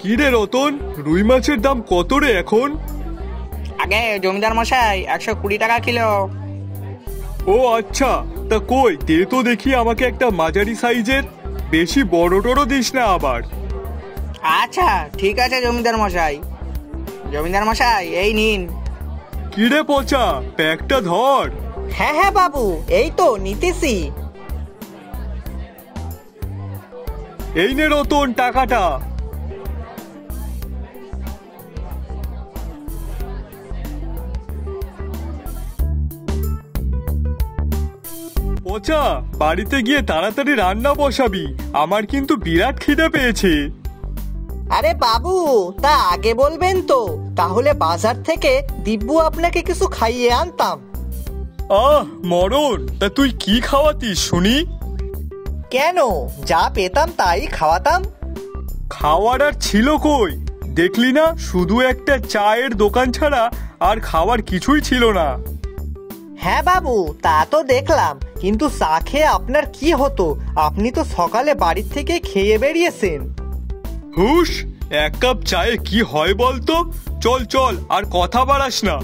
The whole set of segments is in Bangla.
কি রে রতন, রুই মাছের দাম কত রে এখন? আগে জমিদার মশাই 120 টাকা কিলো। ও আচ্ছা, তা কই দে তো দেখি আমাকে একটা মাঝারি সাইজের, বেশি বড় টড়ো দিস না আবার। আচ্ছা ঠিক আছে জমিদার মশাই। জমিদার মশাই এই নিন। কি রে পচা, প্যাকটা ধর। হ্যাঁ হ্যাঁ বাবু, এই তো নিতেছি। এই নে রতন টাকাটা। পচা, বাড়িতে গিয়ে তাড়াতাড়ি রান্না বসাবি, আমার কিন্তু বিরাট খিদে পেয়েছে। আরে বাবু, তা আগে বলবেন তো, তাহলে বাজার থেকে দিব্যু আপনাকে কিছু খাইয়ে আনতাম। মরণ, তা তুই কি খাওয়াতিস শুনি? কেন, যা পেতাম তাই খাওয়াতাম। খাওয়ার আর ছিল কই? দেখলি না, শুধু একটা চায়ের দোকান ছাড়া আর খাওয়ার কিছুই ছিল না। হ্যাঁ বাবু, তা তো দেখলাম, কিন্তু চা খেয়ে আপনার কি হতো? আপনি তো সকালে বাড়ির থেকে খেয়ে বেরিয়েছেন। হুশ, এক কাপ চায়ে কি হয় বলতো? চল চল, আর কথা বাড়াস না।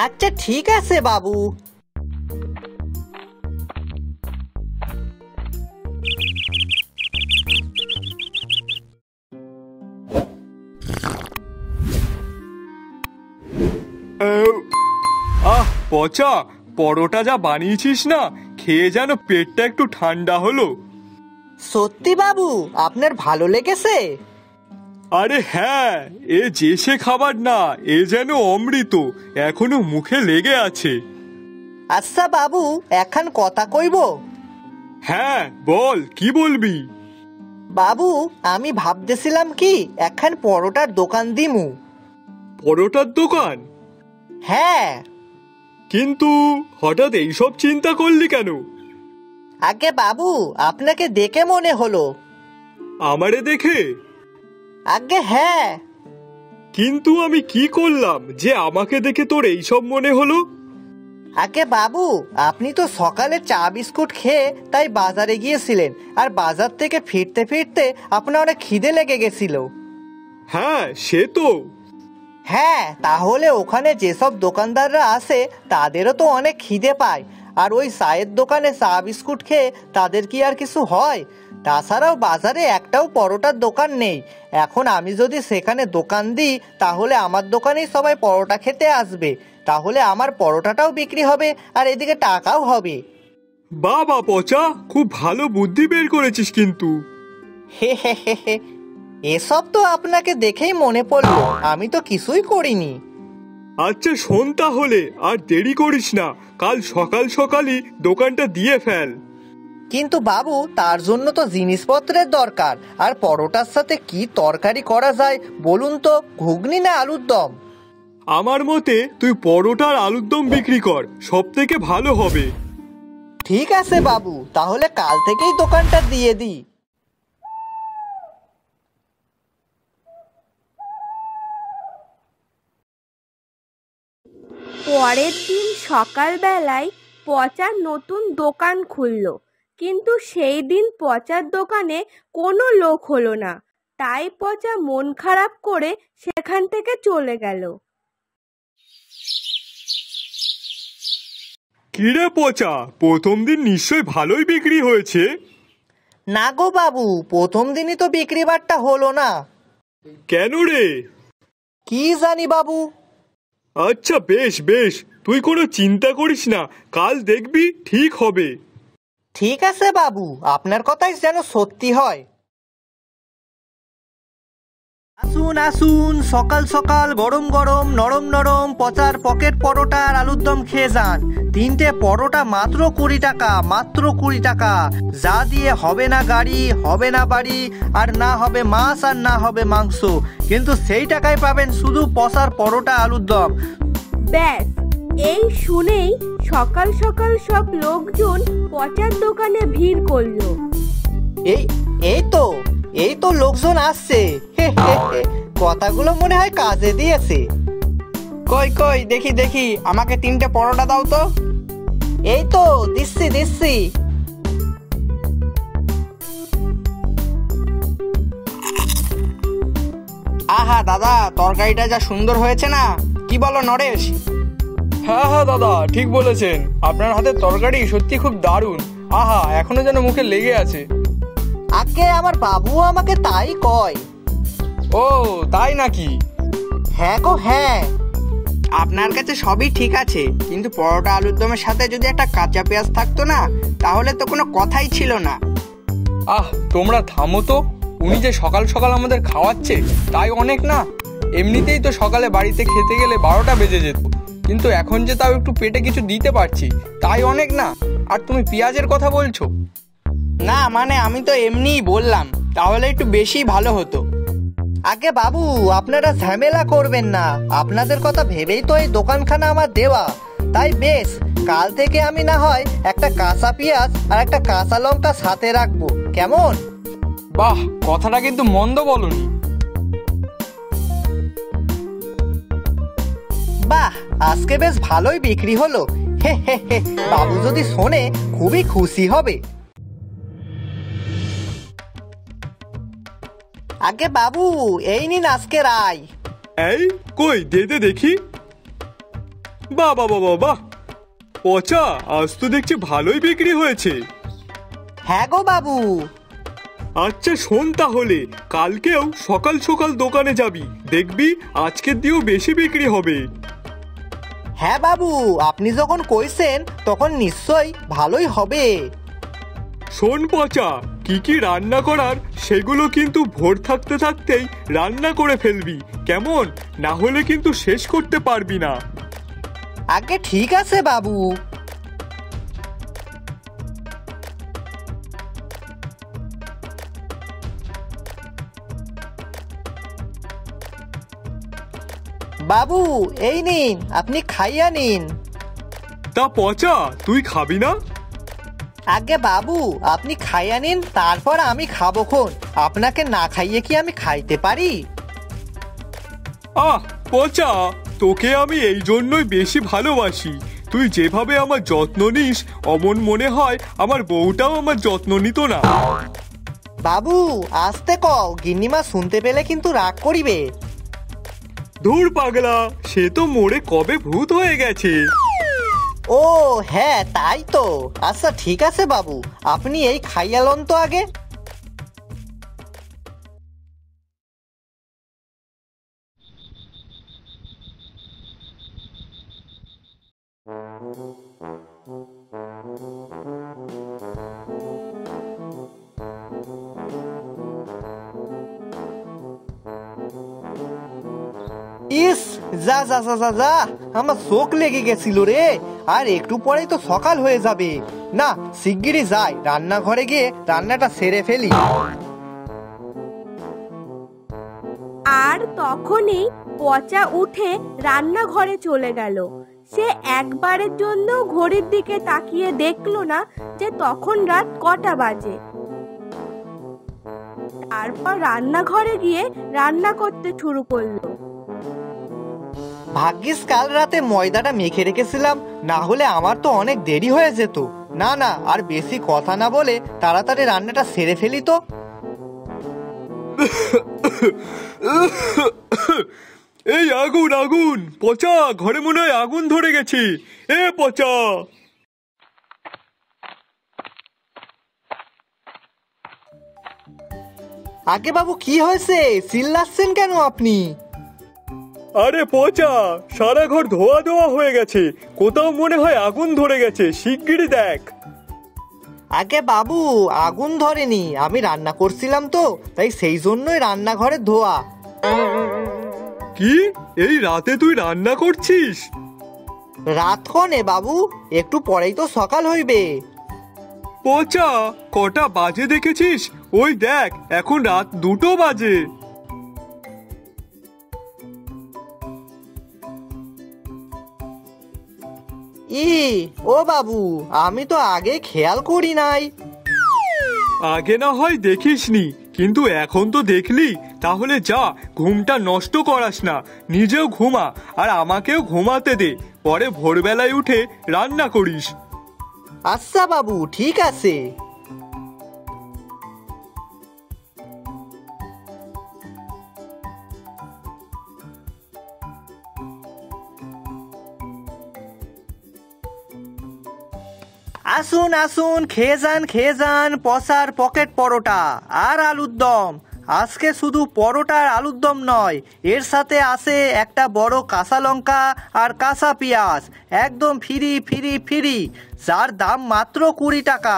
আচ্ছা ঠিক আছে বাবু। পচা, পরোটা যা বানিয়েছিস না, খেয়ে যেন পেটটা একটু ঠান্ডা হলো। সত্যি বাবু, আপনার ভালো লেগেছে? আরে হ্যাঁ, এ যে সে খাবার না, এ যেন অমৃত, এখনো মুখে লেগে আছে। আচ্ছা বাবু, এখন কথা কইব। হ্যাঁ বল, কি বলবি? বাবু, আমি ভাবতেছিলাম কি এখন পরোটার দোকান দিমু। পরোটার দোকান? হ্যাঁ। কিন্তু হঠাৎ এইসব চিন্তা করলি কেন? আগে বাবু, আপনাকে দেখে মনে হলো। আমারে দেখে? আগে হ্যাঁ। কিন্তু আমি কি করলাম যে আমাকে দেখে তোর এইসব মনে হলো? আগে বাবু, আপনি তো সকালে চা বিস্কুট খেয়ে তাই বাজারে গিয়েছিলেন, আর বাজার থেকে ফিরতে ফিরতে আপনার অনেক খিদে লেগে গেছিল। হ্যাঁ সে তো। হ্যাঁ, তাহলে ওখানে যেসব দোকানদাররা আসে তাদেরও তো অনেক খিদে পায়, আর ওই চায়ের দোকানে চা বিস্কুট খেয়ে তাদের কি আর কিছু হয়? তাছাড়াও বাজারে একটাও পরোটার দোকান নেই। এখন আমি যদি সেখানে দোকান দিই, তাহলে আমার দোকানেই সবাই পরোটা খেতে আসবে, তাহলে আমার পরোটাটাও বিক্রি হবে আর এদিকে টাকাও হবে। বাবা পচা, খুব ভালো বুদ্ধি বের করেছিস কিন্তু। হে হে হে হে, এসব তো আপনাকে দেখেই মনে পড়লো, আমি তো কিছুই করিনি। আচ্ছা শোন তাহলে, আর দেরি করিস না, কাল সকাল সকালই দোকানটা দিয়ে ফেল। কিন্তু বাবু, তার জন্য তো জিনিসপত্রের দরকার, আর পরোটার সাথে কি তরকারি করা যায় বলুন তো? ঘুগনি না আলুর দম? আমার মতে তুই পরোটা আর আলুর দম বিক্রি কর, সব থেকে ভালো হবে। ঠিক আছে বাবু, তাহলে কাল থেকেই দোকানটা দিয়ে দিই। পরের দিন সকালবেলায় পচার নতুন দোকান খুলল, কিন্তু সেই দিন পচার দোকানে কোনো লোক হলো না, তাই পচা মন খারাপ করে সেখান থেকে চলে গেল। কিরে পচা, প্রথম দিন নিশ্চয় ভালোই বিক্রি হয়েছে? না গো বাবু, প্রথম দিনই তো বিক্রি বাট্টা হলো না। কেন রে? কি জানি বাবু। আচ্ছা বেশ বেশ, তুই কোনো চিন্তা করিস না, কাল দেখবি ঠিক হবে। ঠিক আছে বাবু, আপনার কথাই যেন সত্যি হয়। আসুন আসুন, সকাল সকাল গরম গরম নরম নরম পচার পকেট পরোটা আর আলুর দম খেয়ে যান। 3টে পরোটা মাত্র 20 টাকা, মাত্র 20 টাকা, যা দিয়ে হবে না গাড়ি, হবে না বাড়ি, আর না হবে মাছ আর না হবে মাংস, কিন্তু সেই টাকায় পাবেন শুধু পচার পরোটা আলুর দম। ব্যাস, এই শুনেই সকাল সকাল সব লোকজন পচার দোকানে ভিড় করলো। এই এই তো লোকজন আসছে। কথাগুলো মনে হয় কাজে দিয়েছে। কই কই, দেখি দেখি, আমাকে 3টে পরোটা দাও তো। এই তো দিচ্ছি দিচ্ছি। আহা দাদা, তরকারিটা যা সুন্দর হয়েছে না, কি বলো নরেশ? হ্যাঁ হ্যাঁ দাদা, ঠিক বলেছেন। আপনার হাতের তরকারি সত্যি খুব দারুণ। আহা, এখনো যেন মুখে লেগে আছে। আগে আমার বাবু আমাকে তাই কয়। ও তাই নাকি? হ্যাঁ গো হ্যাঁ। আপনার কাছে সবই ঠিক আছে, কিন্তু পরোটা আলুর দমের সাথে যদি একটা কাঁচা পেঁয়াজ থাকতো না, তাহলে তো কোনো কথাই ছিল না। আহ, তোমরা থামো তো। উনি যে সকাল সকাল আমাদের খাওয়াচ্ছে তাই অনেক না? এমনিতেই তো সকালে বাড়িতে খেতে গেলে 12টা বেজে যেত, কিন্তু এখন যে তাও একটু পেটে কিছু দিতে পারছি তাই অনেক না? আর তুমি পেঁয়াজের কথা বলছো? না মানে আমি তো এমনিই বললাম, তাহলে একটু বেশি ভালো হতো। আগে বাবু, আপনারা ঝামেলা করবেন না, আপনাদের কথা ভেবেই তো এই দোকানখানা আমার দেওয়া। তাই বেশ, কাল থেকে আমি না হয় একটা কাঁচা পেঁয়াজ আর একটা কাঁচা লঙ্কা সাথে রাখবো, কেমন? বাহ, কথাটা কিন্তু মন্দ বলনি। বাহ, আজকে বেশ ভালোই বিক্রি হলো। হে হে হে, বাবু যদি শোনে খুবই খুশি হবে। আগে বাবু, এই নিন আজকের আয়। এই কই দে দে দেখি। বাহ বাহ বাহ বাহ, পচা, আজ তো দেখছি ভালোই বিক্রি হয়েছে। হ্যাঁ গো বাবু। আচ্ছা শোন, তাহলে কালকেও সকাল সকাল দোকানে যাবি, দেখবি আজকের দিয়েও বেশি বিক্রি হবে। হ্যাঁ বাবু, আপনি যখন কইছেন তখন নিশ্চয়ই ভালোই হবে। শোন পচা, কি কি রান্না করার সেগুলো কিন্তু ভোর থাকতে থাকতেই রান্না করে ফেলবি, কেমন? না হলে কিন্তু শেষ করতে পারবি না। আগে ঠিক আছে বাবু। বাবু এই নিন, আপনি খাইয়া নিন। তা পচা, তুই খাবি না? আগে বাবু, আপনি খাইয়া নিন, তারপর আমি খাবো খন। আপনাকে না খাইয়ে কি আমি খাইতে পারি? আহ পচা, তোকে আমি এই জন্যই বেশি ভালোবাসি। তুই যেভাবে আমার যত্ন নিস, অমন মনে হয় আমার বউটাও আমার যত্ন নিত না। বাবু আস্তে কও, গিন্নিমা শুনতে পেলে কিন্তু রাগ করিবে। ধুর পাগলা, সে তো মোড়ে কবে ভূত হয়ে গেছে। ও হ্যাঁ, তাই তো। আচ্ছা ঠিক আছে বাবু, আপনি এই খাইয়া লন তো আগে। ইস, যা যা যা যা যা, আমার চোখ লেগে গেছিল রে। আর একটু পরেই তো সকাল হয়ে যাবে। না, শিগগিরই যাই, রান্নাঘরে গিয়ে রান্নাটা সেরে ফেলি। আর তখনই পচা উঠে রান্নাঘরে চলে গেল। সে একবারের জন্য ঘড়ির দিকে তাকিয়ে দেখলো না যে তখন রাত কটা বাজে। তারপর রান্নাঘরে গিয়ে রান্না করতে শুরু করলো। ভাগ্যিস কাল রাতে ময়দাটা মেখে রেখেছিলাম, না হলে আমার তো অনেক দেরি হয়ে যেত। না না, আর বেশি কথা না বলে তাড়াতাড়ি রান্নাটা সেরে ফেলি তো। এই আগুন আগুন, পচা, ঘরে মনে হয় আগুন ধরে গেছে। এ পচা! আগে বাবু, কি হয়েছে? চিল্লাচ্ছেন কেন আপনি? আরে পচা, সারা ঘর ধোয়া ধোয়া হয়ে গেছে, কোথাও মনে হয় আগুন ধরে গেছে, শিগগিরই দেখ। আগে বাবু, আগুন ধরেনি, আমি রান্না করছিলাম তো, তাই সেই জন্যই রান্নাঘরে ধোয়া। কি, এই রাতে তুই রান্না করছিস? রাত কনে বাবু, একটু পরেই তো সকাল হইবে। পচা, কটা বাজে দেখেছিস? ওই দেখ, এখন রাত 2টো বাজে। ও বাবু, আমি তো আগে খেয়াল করি নাই। আগে না হয় দেখিসনি, কিন্তু এখন তো দেখলি। তাহলে যা, ঘুমটা নষ্ট করাস না, নিজেও ঘুমা আর আমাকেও ঘুমাতে দে, পরে ভোরবেলায় উঠে রান্না করিস। আচ্ছা বাবু, ঠিক আছে। আসুন আসুন, খেয়ে যান পচার পকেট পরোটা আর আলুর দম। আজকে শুধু পরোটা আর আলুর দম নয়, এর সাথে আছে একটা বড় কাঁচা লঙ্কা আর কাঁচা পেঁয়াজ, একদম ফ্রি ফ্রি ফ্রি, যার দাম মাত্র 20 টাকা।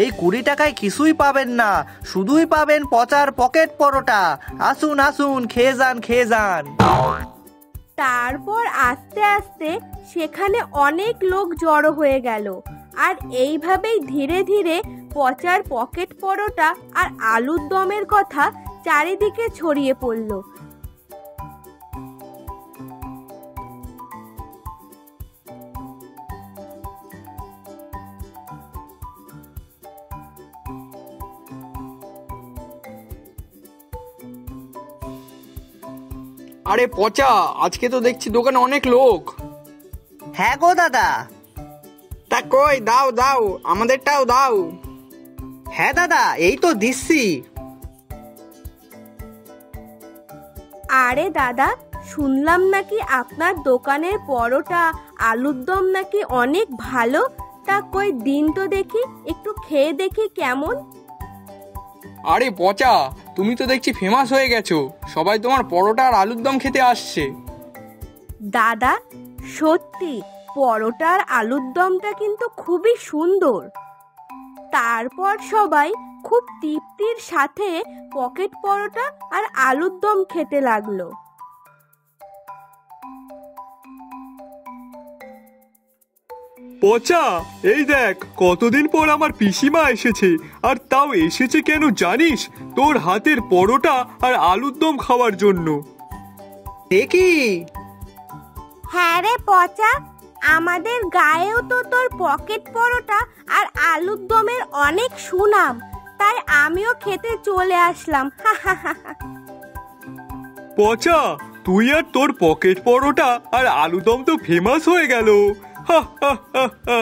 এই 20 টাকায় কিছুই পাবেন না, শুধুই পাবেন পচার পকেট পরোটা। আসুন আসুন, খেয়ে যান। তারপর আস্তে আস্তে সেখানে অনেক লোক জড়ো হয়ে গেল, আর এইভাবেই ধীরে ধীরে পচার পকেট পরোটা আর আলুর দমের কথা চারিদিকে ছড়িয়ে পড়ল। আরে পচা, আজকে তো দেখছি দোকানে অনেক লোক। হ্যাঁ গো দাদা। তা কই, দাও দাও, আমাদেরটাও দাও। হ্যাঁ দাদা, এই তো দিচ্ছি। আরে দাদা, শুনলাম নাকি আপনার দোকানের পরোটা আলুর দম নাকি অনেক ভালো। তা কই দিন তো দেখি, একটু খেয়ে দেখি কেমন। আরে পচা, তুমি তো দেখছি ফেমাস হয়ে গেছো, সবাই তোমার পরোটা আর আলুর দম খেতে আসছে। দাদা সত্যি পরোটা আর আলুর দমটা কিন্তু খুবই সুন্দর। তারপর সবাই খুব তৃপ্তির সাথে পকেট পরোটা আর আলুর দম খেতে লাগলো। পচা, এই দেখ কতদিন পর আমার পিসিমা এসেছে, আর তাও এসেছে কেন জানিস? তোর হাতের পরোটা আর আলুর দম খাওয়ার জন্য। দেখি। হ্যাঁ রে পচা, আমাদের গায়েও তো তোর পকেট পরোটা আর আলুর দমের অনেক সুনাম, তাই আমিও খেতে চলে আসলাম। পচা, তুই আর তোর পকেট পরোটা আর আলু দম তো ফেমাস হয়ে গেল। হা হা হা হা।